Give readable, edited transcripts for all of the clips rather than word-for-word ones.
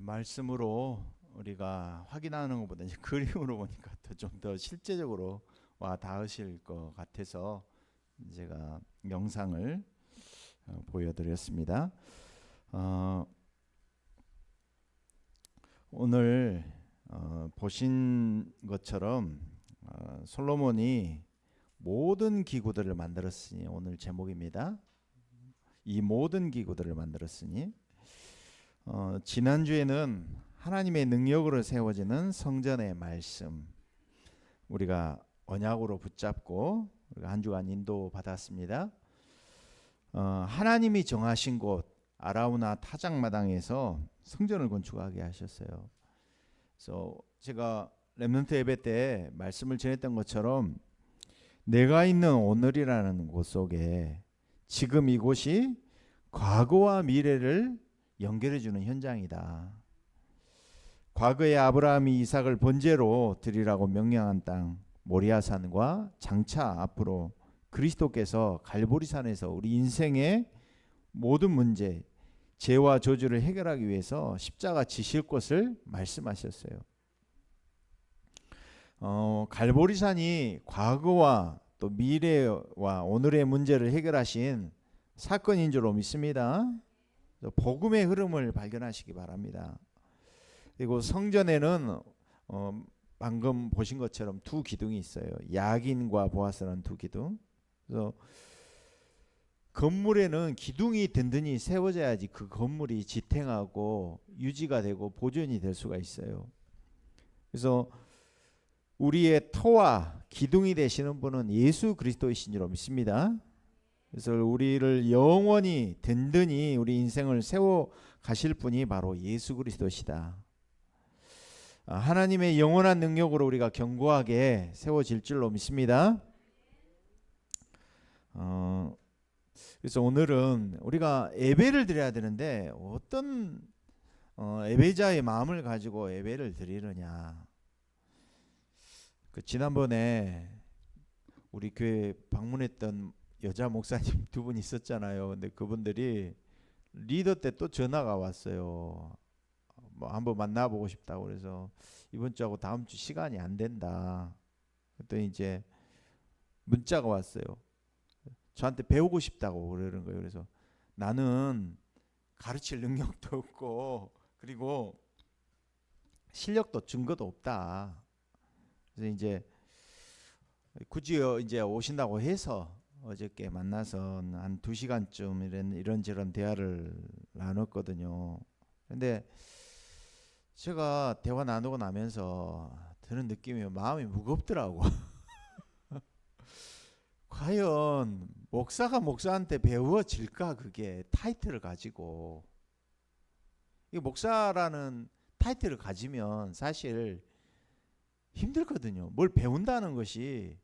말씀으로 우리가 확인하는 것보다 이제 그림으로 보니까 좀 더 실제적으로 와 닿으실 것 같아서 제가 영상을 보여드렸습니다. 오늘 보신 것처럼 솔로몬이 모든 기구들을 만들었으니, 오늘 제목입니다. 이 모든 기구들을 만들었으니, 지난주에는 하나님의 능력으로 세워지는 성전의 말씀, 우리가 언약으로 붙잡고 우리가 한 주간 인도 받았습니다. 하나님이 정하신 곳 아라우나 타작마당에서 성전을 건축하게 하셨어요. 그래서 제가 렘넌트 예배 때 말씀을 전했던 것처럼 내가 있는 오늘이라는 곳 속에 지금 이곳이 과거와 미래를 연결해주는 현장이다. 과거에 아브라함이 이삭을 번제로 드리라고 명령한 땅 모리아산과 장차 앞으로 그리스도께서 갈보리산에서 우리 인생의 모든 문제, 죄와 저주를 해결하기 위해서 십자가 지실 것을 말씀하셨어요. 갈보리산이 과거와 또 미래와 오늘의 문제를 해결하신 사건인 줄로 믿습니다. 복음의 흐름을 발견하시기 바랍니다. 그리고 성전에는 방금 보신 것처럼 두 기둥이 있어요. 야긴과 보아스라는 두 기둥. 그래서 건물에는 기둥이 든든히 세워져야지 그 건물이 지탱하고 유지가 되고 보존이 될 수가 있어요. 그래서 우리의 터와 기둥이 되시는 분은 예수 그리스도이신 줄 믿습니다. 그래서 우리를 영원히 든든히 우리 인생을 세워 가실 분이 바로 예수 그리스도시다. 하나님의 영원한 능력으로 우리가 견고하게 세워질 줄로 믿습니다. 그래서 오늘은 우리가 예배를 드려야 되는데 어떤 예배자의 마음을 가지고 예배를 드리느냐. 지난번에 우리 교회 방문했던 여자 목사님 두 분 있었잖아요. 근데 그분들이 리더 때 또 전화가 왔어요. 뭐 한번 만나보고 싶다고. 그래서 이번 주하고 다음 주 시간이 안 된다. 그랬더니 이제 문자가 왔어요. 저한테 배우고 싶다고 그러는 거예요. 그래서 나는 가르칠 능력도 없고 그리고 실력도 증거도 없다. 그래서 이제 굳이 이제 오신다고 해서 어저께 만나서 한 2시간쯤 이런저런 대화를 나눴거든요. 근데 제가 대화 나누고 나면서 드는 느낌이 마음이 무겁더라고. 과연 목사가 목사한테 배워질까? 그게 타이틀을 가지고. 이 목사라는 타이틀을 가지면 사실 힘들거든요. 뭘 배운다는 것이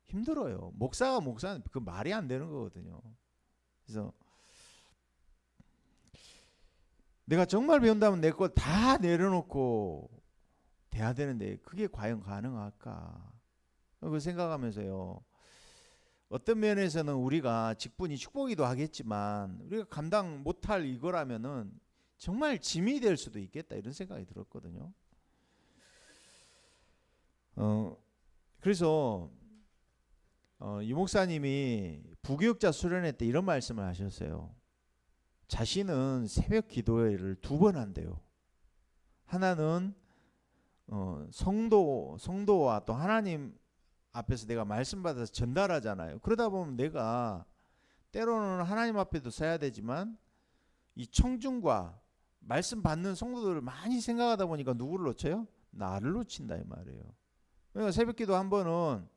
힘들어요. 목사가 목사는 그 말이 안 되는 거거든요. 그래서 내가 정말 배운다면 내 걸 다 내려놓고 돼야 되는데 그게 과연 가능할까? 그 생각하면서요. 어떤 면에서는 우리가 직분이 축복이기도 하겠지만 우리가 감당 못할 이거라면은 정말 짐이 될 수도 있겠다 이런 생각이 들었거든요. 그래서 유 목사님이 부교육자 수련회 때 이런 말씀을 하셨어요. 자신은 새벽 기도회를 2번 한대요. 하나는 성도와 또 하나님 앞에서 내가 말씀 받아서 전달하잖아요. 그러다 보면 내가 때로는 하나님 앞에도 서야 되지만 이 청중과 말씀 받는 성도들을 많이 생각하다 보니까 누구를 놓쳐요? 나를 놓친다 이 말이에요. 그러니까 새벽 기도 한 번은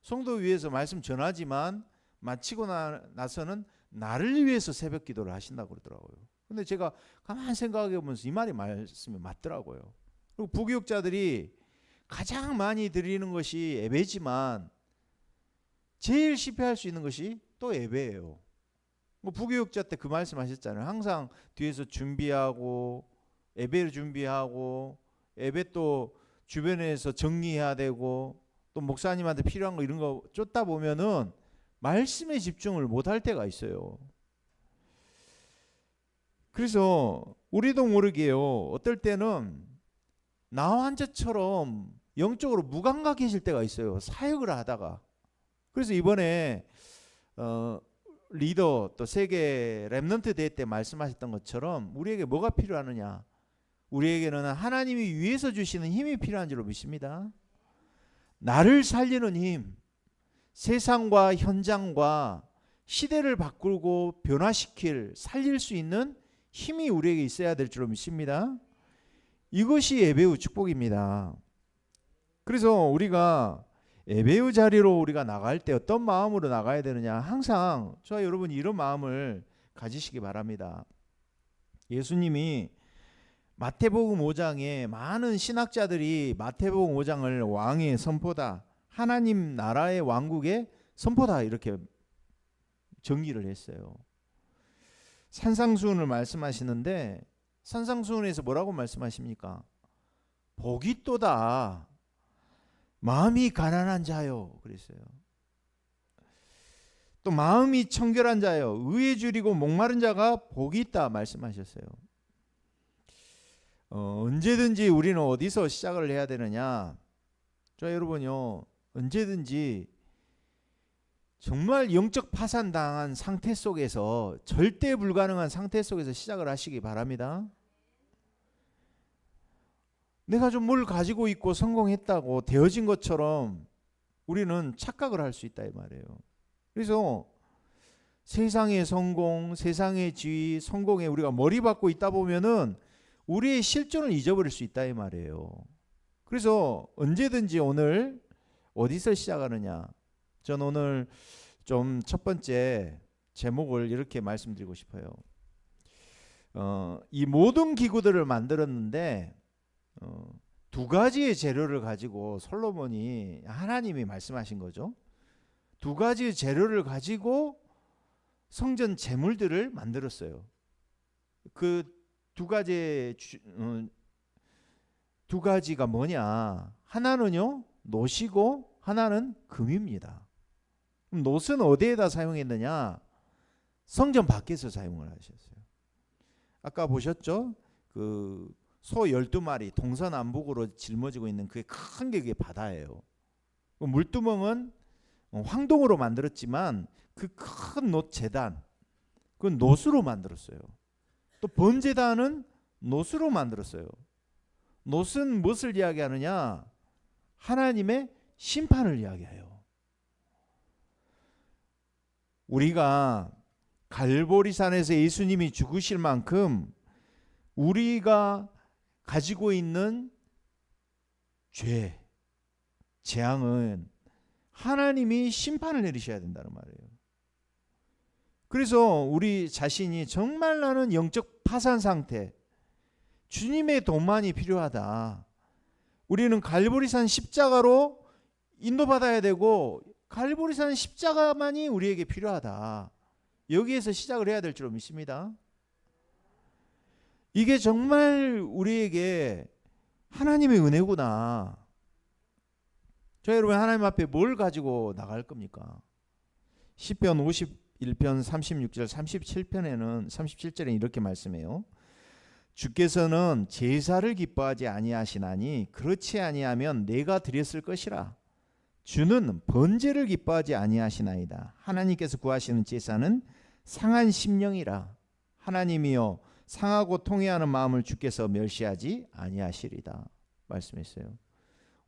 성도 위해서 말씀 전하지만 마치고 나서는 나를 위해서 새벽 기도를 하신다고 그러더라고요. 근데 제가 가만히 생각해 보면서 이 말씀이 맞더라고요. 그리고 부교육자들이 가장 많이 드리는 것이 예배지만 제일 실패할 수 있는 것이 또 예배예요. 부교육자 때 그 말씀 하셨잖아요. 항상 뒤에서 준비하고 예배를 준비하고 예배 또 주변에서 정리해야 되고 또 목사님한테 필요한 거 이런 거 쫓다 보면은 말씀에 집중을 못할 때가 있어요. 그래서 우리도 모르게요. 어떨 때는 나 환자처럼 영적으로 무감각해질 때가 있어요. 사역을 하다가. 그래서 이번에 리더 또 세계 렘넌트 대회 때 말씀하셨던 것처럼 우리에게 뭐가 필요하느냐? 우리에게는 하나님이 위에서 주시는 힘이 필요한 줄로 믿습니다. 나를 살리는 힘, 세상과 현장과 시대를 바꾸고 변화시킬, 살릴 수 있는 힘이 우리에게 있어야 될 줄로 믿습니다. 이것이 예배의 축복입니다. 그래서 우리가 예배의 자리로 우리가 나갈 때 어떤 마음으로 나가야 되느냐, 항상 저와 여러분이 이런 마음을 가지시기 바랍니다. 예수님이 마태복음 5장에 많은 신학자들이 마태복음 5장을 왕의 선포다, 하나님 나라의 왕국의 선포다 이렇게 정의를 했어요. 산상수훈을 말씀하시는데 산상수훈에서 뭐라고 말씀하십니까? 복이 또다 마음이 가난한 자요 그랬어요. 또 마음이 청결한 자요, 의에 줄이고 목마른 자가 복이 있다 말씀하셨어요. 언제든지 우리는 어디서 시작을 해야 되느냐? 저 여러분요, 언제든지 정말 영적 파산당한 상태 속에서, 절대 불가능한 상태 속에서 시작을 하시기 바랍니다. 내가 좀 뭘 가지고 있고 성공했다고 되어진 것처럼 우리는 착각을 할 수 있다 이 말이에요. 그래서 세상의 성공, 세상의 지위, 성공에 우리가 머리 박고 있다 보면은 우리의 실존을 잊어버릴 수 있다 이 말이에요. 그래서 언제든지 오늘 어디서 시작하느냐? 전 오늘 좀 첫 번째 제목을 이렇게 말씀드리고 싶어요. 이 모든 기구들을 만들었는데 두 가지의 재료를 가지고 솔로몬이, 하나님이 말씀하신 거죠. 두 가지의 재료를 가지고 성전 제물들을 만들었어요. 그 두 가지가 뭐냐? 하나는요 노시고 하나는 금입니다. 그럼 노스는 어디에다 사용했느냐? 성전 밖에서 사용을 하셨어요. 아까 보셨죠? 그 소 12마리 동서남북으로 짊어지고 있는 그게 큰 게 그게 바다예요. 물두멍은 황동으로 만들었지만 그 큰 놋 제단, 그건 놋으로 만들었어요. 또 번제단은 놋으로 만들었어요. 놋은 무엇을 이야기하느냐? 하나님의 심판을 이야기해요. 우리가 갈보리산에서 예수님이 죽으실 만큼 우리가 가지고 있는 죄, 재앙은 하나님이 심판을 내리셔야 된다는 말이에요. 그래서 우리 자신이 정말 나는 영적 파산 상태, 주님의 도만이 필요하다. 우리는 갈보리산 십자가로 인도받아야 되고 갈보리산 십자가만이 우리에게 필요하다. 여기에서 시작을 해야 될 줄로 믿습니다. 이게 정말 우리에게 하나님의 은혜구나. 저 여러분, 하나님 앞에 뭘 가지고 나갈 겁니까? 시편 51편 36절 37편에는 37절에 이렇게 말씀해요. 주께서는 제사를 기뻐하지 아니하시나니 그렇지 아니하면 내가 드렸을 것이라. 주는 번제를 기뻐하지 아니하시나이다. 하나님께서 구하시는 제사는 상한 심령이라. 하나님이여 상하고 통회하는 마음을 주께서 멸시하지 아니하시리다 말씀했어요.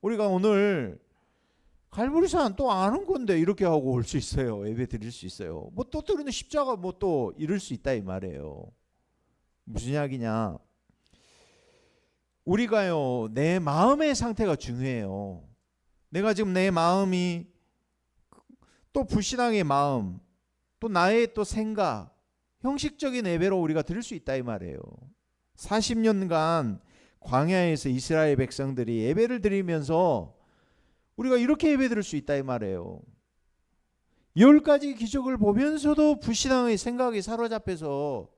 우리가 오늘 갈보리산 또 아는 건데 이렇게 하고 올 수 있어요. 예배 드릴 수 있어요. 뭐 또 우리는 십자가 뭐 또 이룰 수 있다 이 말이에요. 무슨 이야기냐? 우리가요, 내 마음의 상태가 중요해요. 내가 지금 내 마음이 또 불신앙의 마음, 또 나의 또 생각, 형식적인 예배로 우리가 드릴 수 있다 이 말이에요. 40년간 광야에서 이스라엘 백성들이 예배를 드리면서 우리가 이렇게 예배 드릴 수 있다 이 말이에요. 10가지 기적을 보면서도 불신앙의 생각에 사로잡혀서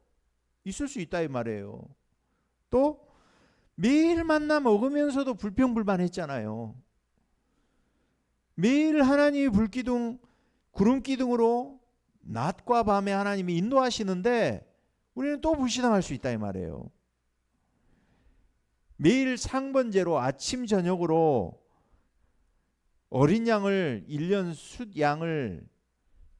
있을 수 있다 이 말이에요. 또 매일 만나 먹으면서도 불평불만했잖아요. 매일 하나님이 불기둥, 구름기둥으로 낮과 밤에 하나님이 인도하시는데 우리는 또 불신앙할 수 있다 이 말이에요. 매일 상번제로 아침 저녁으로 어린 양을 1년 숫 양을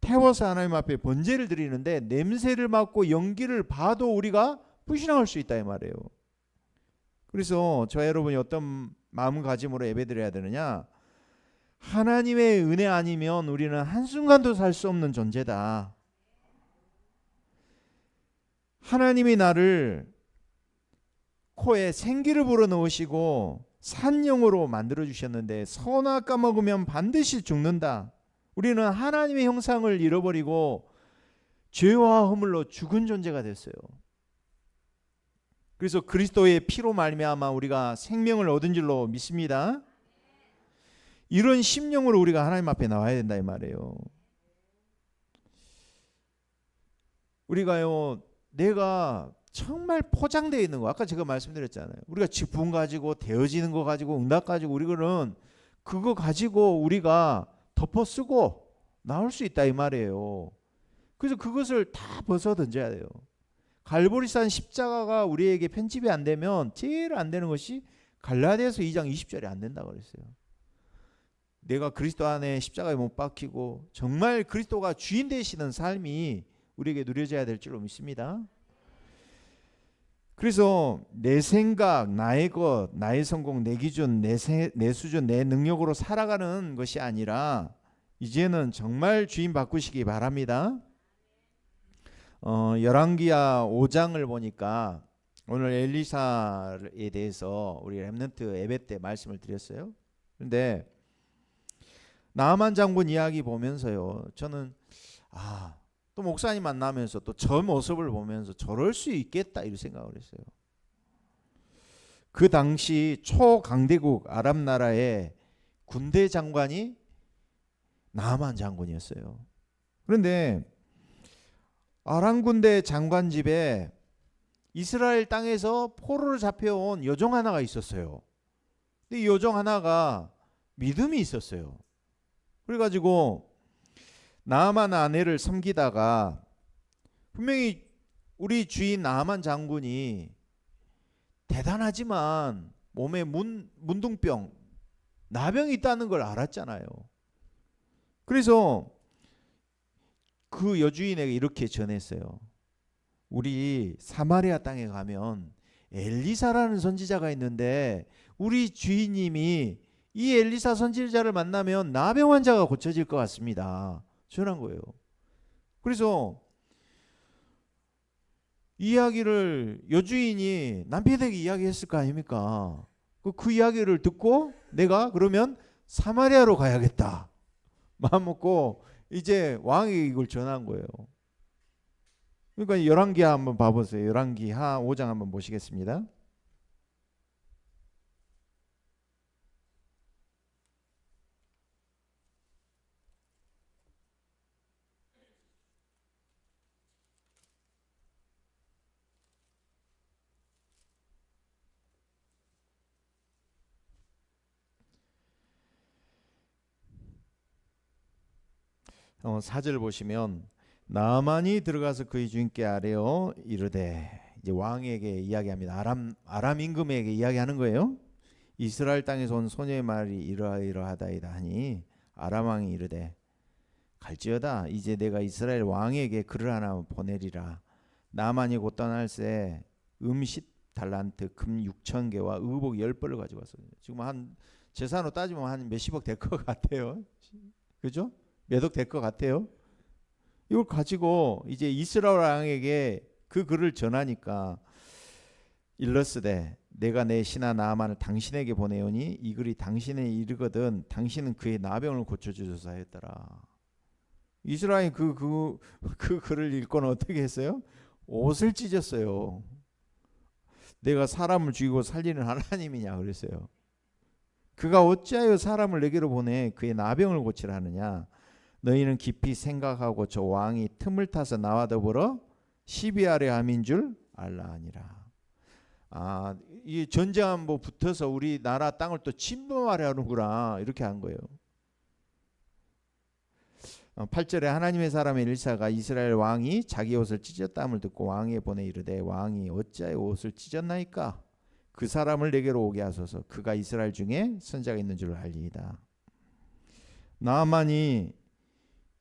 태워서 하나님 앞에 번제를 드리는데 냄새를 맡고 연기를 봐도 우리가 불신앙할 수 있다 이 말이에요. 그래서 저 여러분이 어떤 마음가짐으로 예배드려야 되느냐? 하나님의 은혜 아니면 우리는 한순간도 살 수 없는 존재다. 하나님이 나를 코에 생기를 불어넣으시고 산영으로 만들어 주셨는데 선악 까먹으면 반드시 죽는다. 우리는 하나님의 형상을 잃어버리고 죄와 허물로 죽은 존재가 됐어요. 그래서 그리스도의 피로 말미암아 우리가 생명을 얻은 줄로 믿습니다. 이런 심령으로 우리가 하나님 앞에 나와야 된다 이 말이에요. 우리가요, 내가 정말 포장되어 있는 거, 아까 제가 말씀드렸잖아요. 우리가 직분 가지고 되어지는 거 가지고 응답 가지고 우리는 그거 가지고 우리가 덮어쓰고 나올 수 있다 이 말이에요. 그래서 그것을 다 벗어 던져야 돼요. 갈보리산 십자가가 우리에게 편집이 안 되면 제일 안 되는 것이 갈라디아서 2장 20절에 안 된다고 그랬어요. 내가 그리스도 안에 십자가에 못 박히고 정말 그리스도가 주인 되시는 삶이 우리에게 누려져야 될 줄로 믿습니다. 그래서 내 생각, 나의 것, 나의 성공, 내 기준, 내 수준, 내 능력으로 살아가는 것이 아니라 이제는 정말 주인 바꾸시기 바랍니다. 열왕기하 5장을 보니까 오늘 엘리사에 대해서 우리 렘넌트 예배 때 말씀을 드렸어요. 그런데 나아만 장군 이야기 보면서요, 저는 또 목사님 만나면서 또 저 모습을 보면서 저럴 수 있겠다 이런 생각을 했어요. 그 당시 초강대국 아람 나라의 군대 장관이 나아만 장군이었어요. 그런데 아람 군대 장관 집에 이스라엘 땅에서 포로로 잡혀온 여종 하나가 있었어요. 근데 이 여종 하나가 믿음이 있었어요. 그래가지고 나아만 아내를 섬기다가 분명히 우리 주인 나아만 장군이 대단하지만 몸에 문둥병, 나병이 있다는 걸 알았잖아요. 그래서 그 여주인에게 이렇게 전했어요. 우리 사마리아 땅에 가면 엘리사라는 선지자가 있는데 우리 주인님이 이 엘리사 선지자를 만나면 나병 환자가 고쳐질 것 같습니다. 전한 거예요. 그래서 이야기를 여주인이 남편에게 이야기했을 거 아닙니까? 그 이야기를 듣고 내가 그러면 사마리아로 가야겠다 마음 먹고 이제 왕에게 이걸 전한 거예요. 그러니까 열왕기하 한번 봐보세요. 열왕기하 5장 한번 보시겠습니다. 사절 보시면 나아만이 들어가서 그의 주인께 아뢰어 이르되, 이제 왕에게 이야기합니다. 아람 임금에게 이야기하는 거예요. 이스라엘 땅에서 온 소녀의 말이 이러이러하다이다 하니 아람 왕이 이르되 갈지어다 이제 내가 이스라엘 왕에게 글을 하나 보내리라. 나아만이 곧 떠날새 10달란트 금 6,000개와 의복 10벌을 가지고 왔어요. 지금 한 재산으로 따지면 한 몇십억 될 것 같아요. 그죠? 몇 억 될 것 같아요. 이걸 가지고 이제 이스라엘 왕에게 그 글을 전하니까 일러스되 내가 내 신하 나아만을 당신에게 보내오니 이 글이 당신에 이르거든 당신은 그의 나병을 고쳐주소서 했더라. 이스라엘이 그 글을 읽고는 어떻게 했어요? 옷을 찢었어요. 내가 사람을 죽이고 살리는 하나님이냐 그랬어요. 그가 어찌하여 사람을 내게로 보내 그의 나병을 고치라 하느냐. 너희는 깊이 생각하고 저 왕이 틈을 타서 나와 더불어 시비하려 함인 줄 알라 하니라. 이 전쟁 뭐 붙어서 우리 나라 땅을 또 침범하려 하는구나 이렇게 한 거예요. 8절에 하나님의 사람 엘리사가 이스라엘 왕이 자기 옷을 찢었다함을 듣고 왕에게 보내 이르되 왕이 어찌하여 옷을 찢었나이까? 그 사람을 내게로 오게 하소서. 그가 이스라엘 중에 선자가 있는 줄 알리이다. 나아만이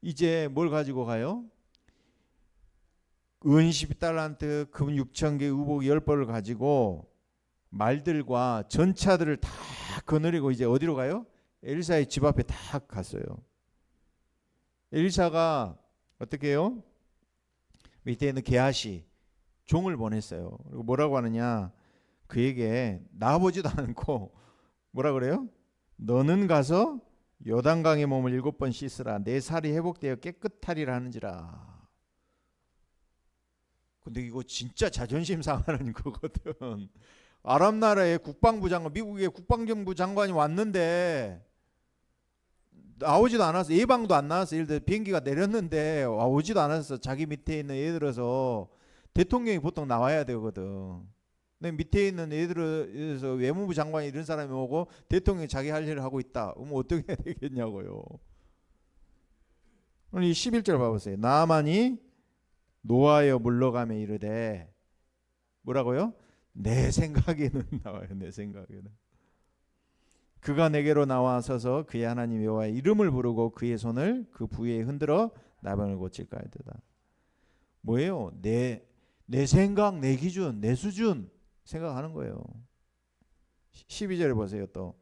이제 뭘 가지고 가요? 은 12달란트, 금 6,000개, 의복 10벌을 가지고 말들과 전차들을 다 거느리고 이제 어디로 가요? 엘리사의 집 앞에 다 갔어요. 엘리사가 어떻게 해요? 밑에 있는 게하시 종을 보냈어요. 그리고 뭐라고 하느냐? 그에게 나아보지도 않고 뭐라 그래요? 너는 가서 요단강의 몸을 7번 씻으라. 내 살이 회복되어 깨끗하리라 하는지라. 근데 이거 진짜 자존심 상하는 거거든. 아랍 나라의 국방부 장관, 미국의 국방정부 장관이 왔는데 나오지도 않았어. 예방도 안 나왔어. 예를 들어 비행기가 내렸는데 오지도 않았어. 자기 밑에 있는 예를 들어서 대통령이 보통 나와야 되거든. 근데 밑에 있는 예를 들어서 외무부 장관이 이런 사람이 오고 대통령이 자기 할 일을 하고 있다. 그럼 어떻게 해야 되겠냐고요. 이 11절 봐보세요. 나아만이 노하여 물러가며 이르되 뭐라고요? 내 생각에는 나와요. 내 생각에는. 그가 내게로 나와서서 그의 하나님 여호와의 이름을 부르고 그의 손을 그 부위에 흔들어 나병을 고칠까 하였도다. 뭐예요? 내 생각, 내 기준, 내 수준 생각하는 거예요. 12절에 보세요. 또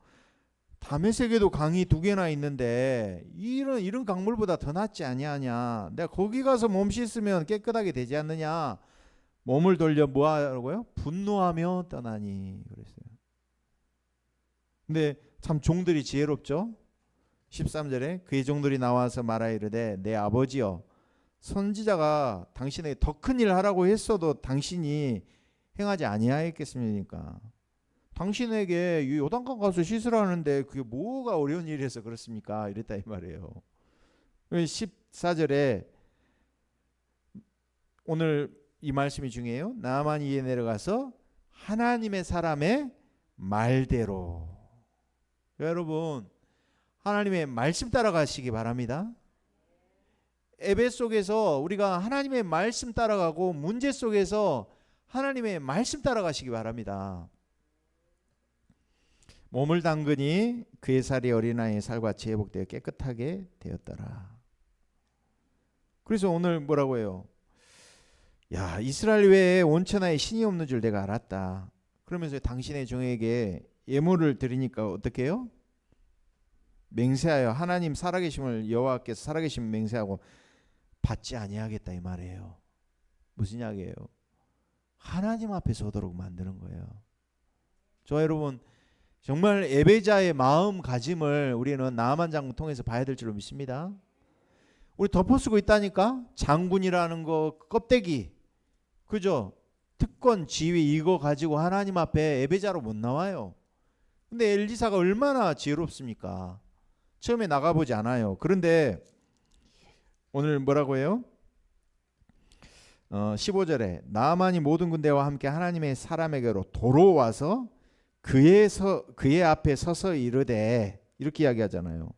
다메섹에도 강이 2개나 있는데 이런 강물보다 더 낫지 아니하냐. 내가 거기 가서 몸 씻으면 깨끗하게 되지 않느냐. 몸을 돌려 뭐 하라고요? 분노하며 떠나니 그랬어요. 근데 참 종들이 지혜롭죠. 13절에 그의 종들이 나와서 말하여 이르되 내 아버지여 선지자가 당신에게 더 큰 일 하라고 했어도 당신이 행하지 아니하였겠습니까? 당신에게 요단강 가서 씻으라는데 그게 뭐가 어려운 일이라서 그렇습니까? 이랬다 이 말이에요. 14절에 오늘 이 말씀이 중요해요. 나아만이 이에 내려가서 하나님의 사람의 말대로. 여러분 하나님의 말씀 따라가시기 바랍니다. 예배 속에서 우리가 하나님의 말씀 따라가고 문제 속에서 하나님의 말씀 따라가시기 바랍니다. 몸을 담그니 그의 살이 어린아이의 살과 같이 회복되어 깨끗하게 되었더라. 그래서 오늘 뭐라고 해요? 야, 이스라엘 외에 온천하에 신이 없는 줄 내가 알았다. 그러면서 당신의 종에게 예물을 드리니까 어떻게 해요? 맹세하여 하나님 살아계심을 여호와께서 살아계심을 맹세하고 받지 아니하겠다 이 말이에요. 무슨 이야기예요? 하나님 앞에서 오도록 만드는 거예요. 저 여러분 정말 예배자의 마음가짐을 우리는 나아만 장군 통해서 봐야 될 줄로 믿습니다. 우리 덮어쓰고 있다니까. 장군이라는 거 껍데기, 그죠? 특권, 지위 이거 가지고 하나님 앞에 예배자로 못 나와요. 근데 엘리사가 얼마나 지혜롭습니까? 처음에 나가보지 않아요. 그런데 오늘 뭐라고 해요? 15절에 나아만이 모든 군대와 함께 하나님의 사람에게로 도로 와서 그의 앞에 서서 이르되 이렇게 이야기하잖아요.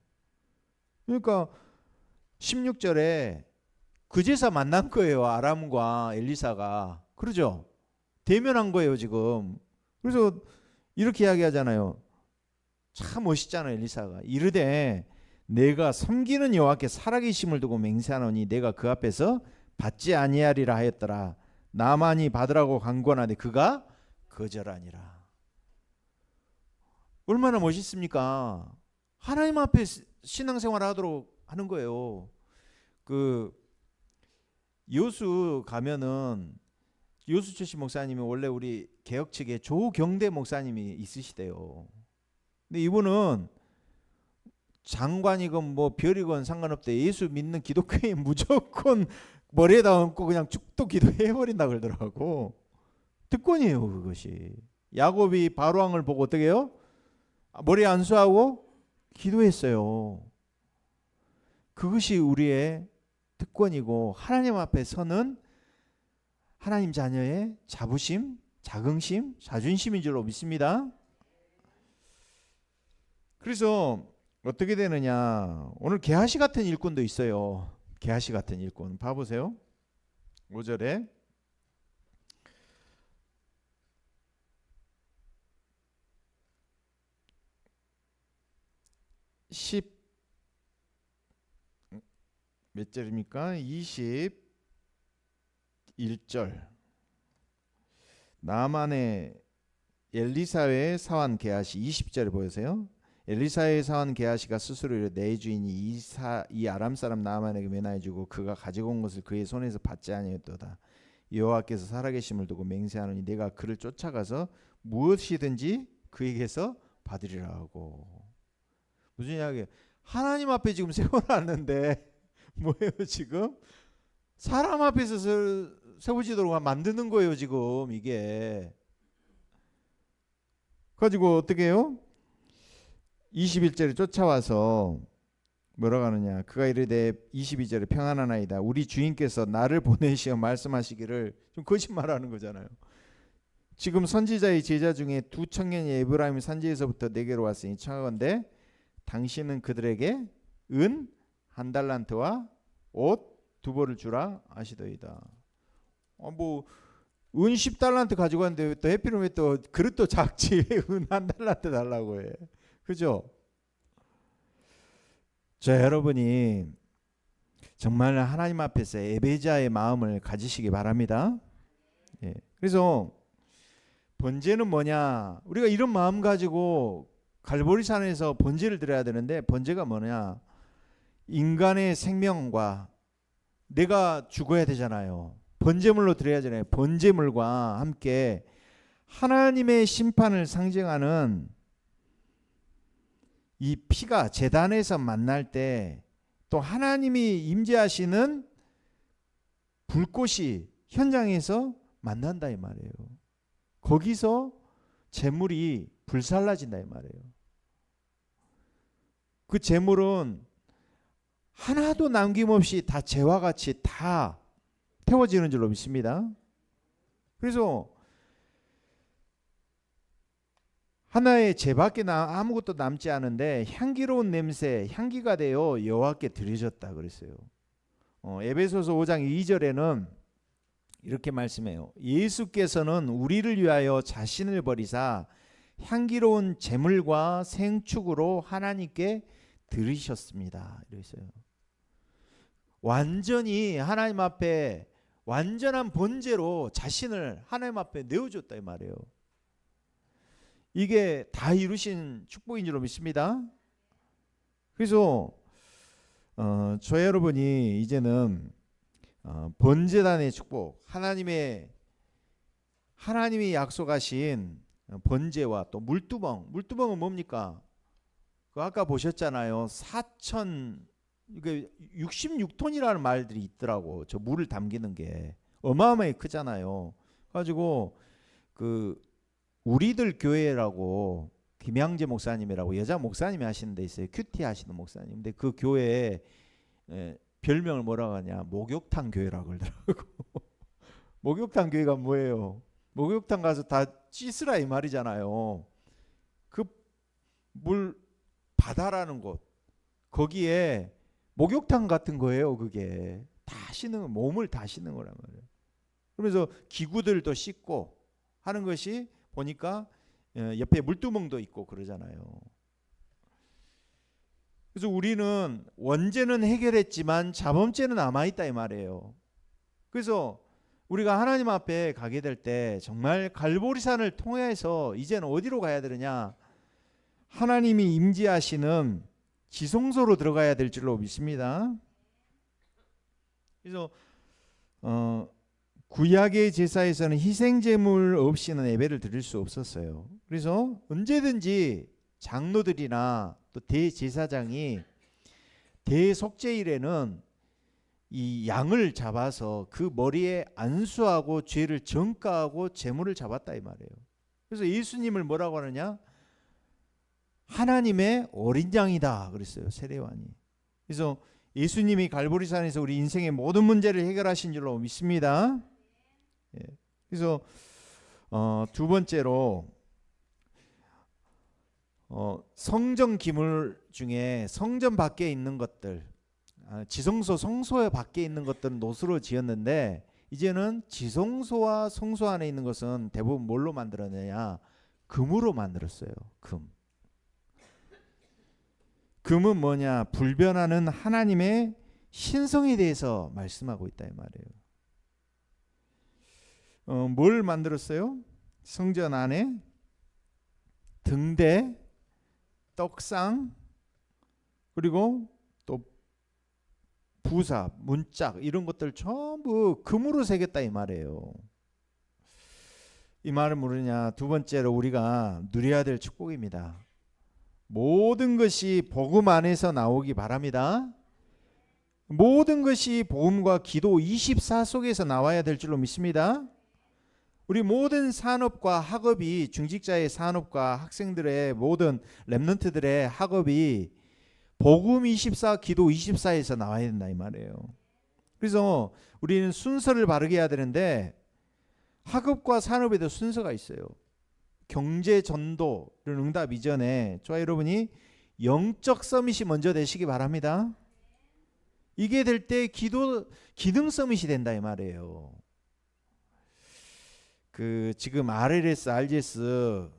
그러니까 16절에 그제서 만난 거예요. 아람과 엘리사가. 그러죠? 대면한 거예요 지금. 그래서 이렇게 이야기하잖아요. 참 멋있잖아요. 엘리사가 이르되 내가 섬기는 여호와께 살아계심을 두고 맹세하노니 내가 그 앞에서 받지 아니하리라 하였더라. 나만이 받으라고 간구하는데 그가 거절하니라. 얼마나 멋있습니까? 하나님 앞에 신앙생활 하도록 하는 거예요. 그 여수 가면은 여수 출신 목사님이 원래 우리 개혁 측에 조경대 목사님이 있으시대요. 근데 이분은 장관이건 뭐 별이건 상관없대. 예수 믿는 기독교인 무조건 머리에다 얹고 그냥 죽도 기도해 버린다 그러더라고. 특권이에요 그것이. 야곱이 바로왕을 보고 어떻게 해요? 머리 안수하고 기도했어요. 그것이 우리의 특권이고 하나님 앞에 서는 하나님 자녀의 자부심, 자긍심, 자존심인 줄로 믿습니다. 그래서 어떻게 되느냐. 오늘 게하시 같은 일꾼도 있어요. 게하시 같은 일꾼. 봐보세요. 5절에 10 몇 절입니까? 21절. 나만의 엘리사의 사환 게하시 20절에 보세요. 엘리사의 사환 게하시가 스스로 이르되 내 주인이 이 아람 사람 나만에게 면하여 주고 그가 가지고 온 것을 그의 손에서 받지 아니하였도다. 여호와께서 살아계심을 두고 맹세하노니 내가 그를 쫓아가서 무엇이든지 그에게서 받으리라 하고. 무슨 이야기예요? 하나님 앞에 지금 세워놨는데 뭐예요 지금? 사람 앞에서 세워지도록 만드는 거예요 지금 이게. 가지고 어떻게 해요? 21절에 쫓아와서 뭐라고 하느냐. 그가 이르되 22절에 평안하나이다. 우리 주인께서 나를 보내시어 말씀하시기를. 좀 거짓말하는 거잖아요. 지금 선지자의 제자 중에 두 청년이 에브라임 산지에서부터 내게로 왔으니 청하건대 당신은 그들에게 은 한 달란트와 옷 두 벌을 주라 하시더이다. 뭐 은 10달란트 가지고 왔는데 또 해피는 왜 또 그릇도 작지 은 한 달란트 달라고 해. 그죠? 자, 여러분이 정말 하나님 앞에서 예배자의 마음을 가지시기 바랍니다. 예. 그래서 번제는 뭐냐? 우리가 이런 마음 가지고 갈보리산에서 번제를 드려야 되는데 번제가 뭐냐? 인간의 생명과 내가 죽어야 되잖아요. 번제물로 드려야 되잖아요. 번제물과 함께 하나님의 심판을 상징하는 이 피가 제단에서 만날 때 또 하나님이 임재하시는 불꽃이 현장에서 만난다 이 말이에요. 거기서 제물이 불살라진다 이 말이에요. 그 제물은 하나도 남김없이 다 재와 같이 다 태워지는 줄로 믿습니다. 그래서 하나의 제밖에 아무것도 남지 않은데 향기로운 냄새, 향기가 되어 여호와께 드려졌다 그랬어요. 에베소서 5장 2절에는 이렇게 말씀해요. 예수께서는 우리를 위하여 자신을 버리사 향기로운 제물과 생축으로 하나님께 드리셨습니다. 이랬어요. 완전히 하나님 앞에 완전한 번제로 자신을 하나님 앞에 내어줬다 이 말이에요. 이게 다 이루신 축복인 줄로 믿습니다. 그래서 저 여러분이 이제는 번제단의 축복, 하나님이 약속하신 번제와 또 물두멍은 뭡니까? 그 아까 보셨잖아요. 66톤이라는 말들이 있더라고. 저 물을 담기는 게 어마어마하게 크잖아요. 가지고 그 우리들 교회라고 김양재 목사님이라고 여자 목사님이 하시는 데 있어요. 큐티 하시는 목사님. 근데 그 교회에 별명을 뭐라고 하냐? 목욕탕 교회라고 그러더라고. 목욕탕 교회가 뭐예요? 목욕탕 가서 다 씻으라 이 말이잖아요. 그 물 바다라는 곳 거기에 목욕탕 같은 거예요. 그게 다 씻는 몸을 다 씻는 거란 말이에요. 그래서 기구들도 씻고 하는 것이 보니까 옆에 물두멍도 있고 그러잖아요. 그래서 우리는 원죄는 해결했지만 자범죄는 남아있다 이 말이에요. 그래서 우리가 하나님 앞에 가게 될 때 정말 갈보리산을 통해서 이제는 어디로 가야 되느냐? 하나님이 임재하시는 지성소로 들어가야 될 줄로 믿습니다. 그래서 구약의 제사에서는 희생제물 없이는 예배를 드릴 수 없었어요. 그래서 언제든지 장로들이나 또 대제사장이 대속죄일에는 이 양을 잡아서 그 머리에 안수하고 죄를 전가하고 제물을 잡았다 이 말이에요. 그래서 예수님을 뭐라고 하느냐? 하나님의 어린 양이다 그랬어요. 세례요한이. 그래서 예수님이 갈보리산에서 우리 인생의 모든 문제를 해결하신 줄로 믿습니다. 예. 그래서 두 번째로 성전 기물 중에 성전 밖에 있는 것들, 지성소 성소 밖에 있는 것들은 노수로 지었는데 이제는 지성소와 성소 안에 있는 것은 대부분 뭘로 만들었느냐? 금으로 만들었어요. 금은 뭐냐? 불변하는 하나님의 신성에 대해서 말씀하고 있다 이 말이에요. 뭘 만들었어요? 성전 안에 등대, 떡상, 그리고 또 부사, 문짝 이런 것들 전부 금으로 새겼다 이 말이에요. 이 말은 뭐냐? 두 번째로 우리가 누려야 될 축복입니다. 모든 것이 복음 안에서 나오기 바랍니다. 모든 것이 복음과 기도 24 속에서 나와야 될 줄로 믿습니다. 우리 모든 산업과 학업이, 중직자의 산업과 학생들의 모든 렘넌트들의 학업이 복음 24, 기도 24에서 나와야 된다 이 말이에요. 그래서 우리는 순서를 바르게 해야 되는데 학업과 산업에도 순서가 있어요. 경제 전도를 응답 이전에 저와 여러분이 영적 서밋이 먼저 되시기 바랍니다. 이게 될 때 기능 서밋이 된다 이 말이에요. 지금 RLS, RGS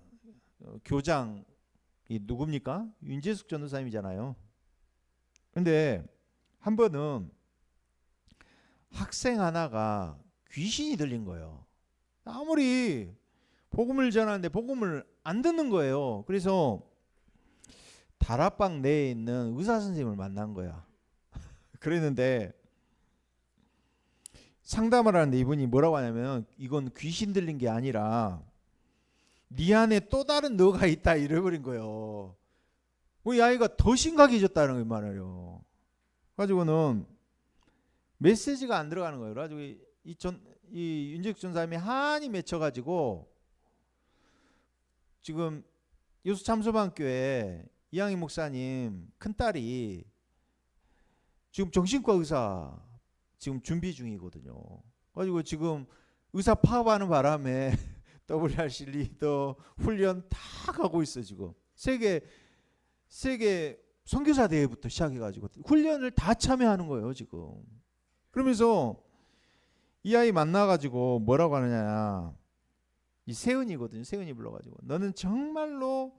교장이 누굽니까? 윤재숙 전도사님이잖아요. 근데 한 번은 학생 하나가 귀신이 들린 거예요. 아무리 복음을 전하는데 복음을 안 듣는 거예요. 그래서 다락방 내에 있는 의사 선생님을 만난 거야. 그랬는데 상담을 하는데 이분이 뭐라고 하냐면 이건 귀신 들린 게 아니라 네 안에 또 다른 너가 있다 이래버린 거예요. 이 아이가 더 심각해졌다는 말이에요. 가지고는 메시지가 안 들어가는 거예요. 그래가지고 이 윤재숙 전사님이 한이 맺혀가지고 지금 여수참소방교회 이양희 목사님 큰딸이 지금 정신과 의사 지금 준비 중이거든요. 가지고 지금 의사 파업하는 바람에 WRC 리더 훈련 다 가고 있어. 지금 세계 선교사 대회부터 시작해가지고 훈련을 다 참여하는 거예요 지금. 그러면서 이 아이 만나가지고 뭐라고 하느냐, 이 세은이거든요. 세은이 불러가지고 너는 정말로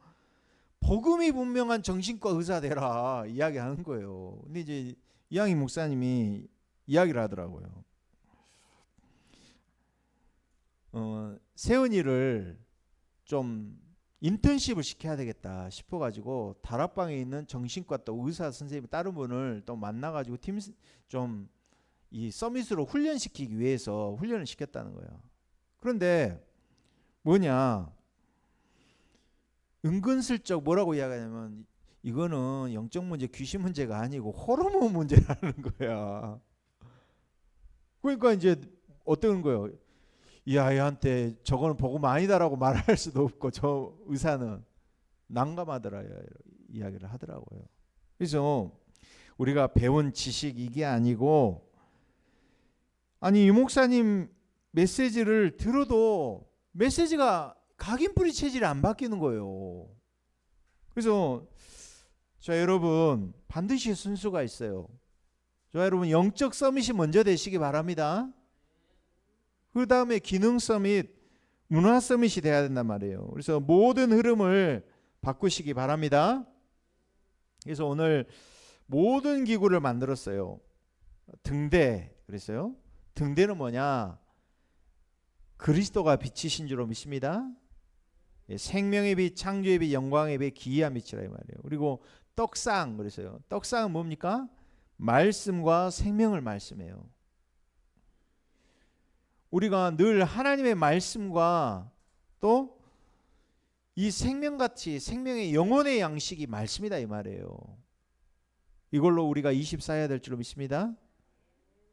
복음이 분명한 정신과 의사 되라 이야기하는 거예요. 근데 이제 이양희 목사님이 이야기를 하더라고요. 세은이를 좀 인턴십을 시켜야 되겠다 싶어가지고 다락방에 있는 정신과 또 의사 선생님 다른 분을 또 만나가지고 팀 좀 이 서밋으로 훈련시키기 위해서 훈련을 시켰다는 거예요. 그런데 뭐냐, 은근슬쩍 뭐라고 이야기하냐면 이거는 영적 문제, 귀신 문제가 아니고 호르몬 문제라는 거야. 그러니까 이제 어떤 거예요? 이 아이한테 저거는 복음 아니다라고 말할 수도 없고 저 의사는 난감하더라 이야기를 하더라고요. 그래서 우리가 배운 지식 이게 아니고, 아니 이 목사님 메시지를 들어도 메시지가 각인뿌리 체질이 안 바뀌는 거예요. 그래서 자 여러분 반드시 순서가 있어요. 자 여러분 영적 서밋이 먼저 되시기 바랍니다. 그 다음에 기능 서밋, 문화 서밋이 돼야 된단 말이에요. 그래서 모든 흐름을 바꾸시기 바랍니다. 그래서 오늘 모든 기구를 만들었어요. 등대 그랬어요. 등대는 뭐냐? 그리스도가 빛이신 줄로 믿습니다. 생명의 빛, 창조의 빛, 영광의 빛, 기이한 빛이라 이 말이에요. 그리고 떡상 그랬어요. 떡상은 뭡니까? 말씀과 생명을 말씀해요. 우리가 늘 하나님의 말씀과 또 이 생명같이 생명의 영혼의 양식이 말씀이다 이 말이에요. 이걸로 우리가 24해야 될 줄로 믿습니다.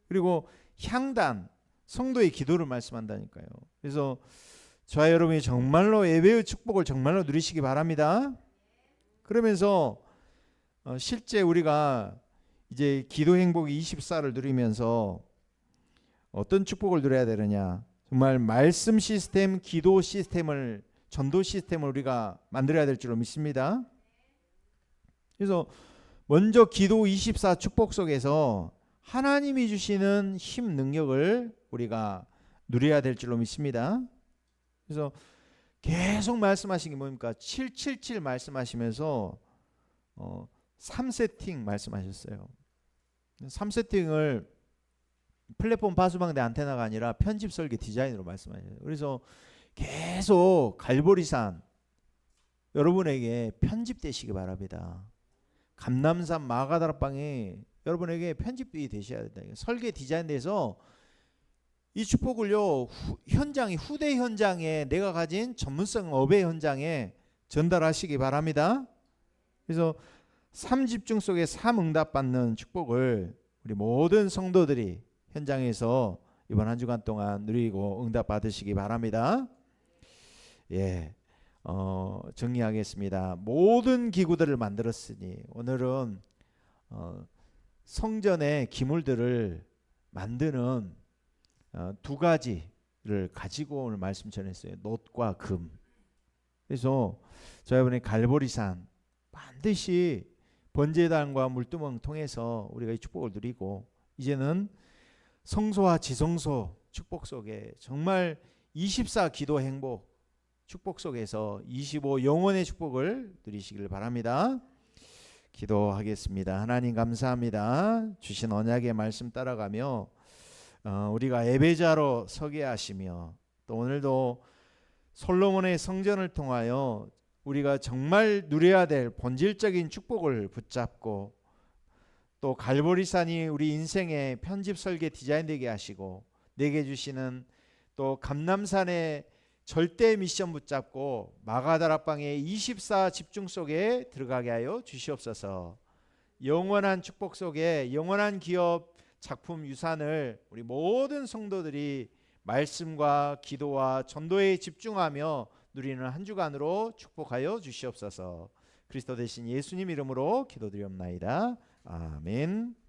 그리고 향단, 성도의 기도를 말씀한다니까요. 그래서 저와 여러분이 정말로 예배의 축복을 정말로 누리시기 바랍니다. 그러면서 실제 우리가 이제 기도 행복 24를 누리면서 어떤 축복을 누려야 되느냐, 정말 말씀 시스템, 기도 시스템을, 전도 시스템을 우리가 만들어야 될 줄로 믿습니다. 그래서 먼저 기도 24 축복 속에서 하나님이 주시는 힘, 능력을 우리가 누려야 될 줄로 믿습니다. 그래서 계속 말씀하신 게 뭡니까? 777 말씀하시면서 3세팅 말씀하셨어요. 3세팅을 플랫폼 바수방대 안테나가 아니라 편집 설계 디자인으로 말씀하셨어요. 그래서 계속 갈보리산 여러분에게 편집되시기 바랍니다. 감남산 마가다락방이 여러분에게 편집이 되셔야 된다. 설계 디자인돼서 이 축복을요 후대 현장에 내가 가진 전문성 업의 현장에 전달하시기 바랍니다. 그래서 3집중 속에 3응답 받는 축복을 우리 모든 성도들이 현장에서 이번 한 주간 동안 누리고 응답 받으시기 바랍니다. 예, 정리하겠습니다. 모든 기구들을 만들었으니 오늘은 성전의 기물들을 만드는 두 가지를 가지고 오늘 말씀 전했어요. 놋과 금. 그래서 저희번에 갈보리산 반드시 번제단과 물두멍 통해서 우리가 이 축복을 누리고 이제는 성소와 지성소 축복 속에 정말 24 기도 행복 축복 속에서 25 영원의 축복을 누리시길 바랍니다. 기도하겠습니다. 하나님 감사합니다. 주신 언약의 말씀 따라가며 우리가 예배자로 서게 하시며 또 오늘도 솔로몬의 성전을 통하여 우리가 정말 누려야 될 본질적인 축복을 붙잡고 또 갈보리산이 우리 인생의 편집 설계 디자인되게 하시고 내게 주시는 또 감남산의 절대 미션 붙잡고 마가다락방의 24 집중 속에 들어가게 하여 주시옵소서. 영원한 축복 속에 영원한 기업 작품 유산을 우리 모든 성도들이 말씀과 기도와 전도에 집중하며 누리는 한 주간으로 축복하여 주시옵소서. 그리스도 대신 예수님 이름으로 기도드리옵나이다. 아멘.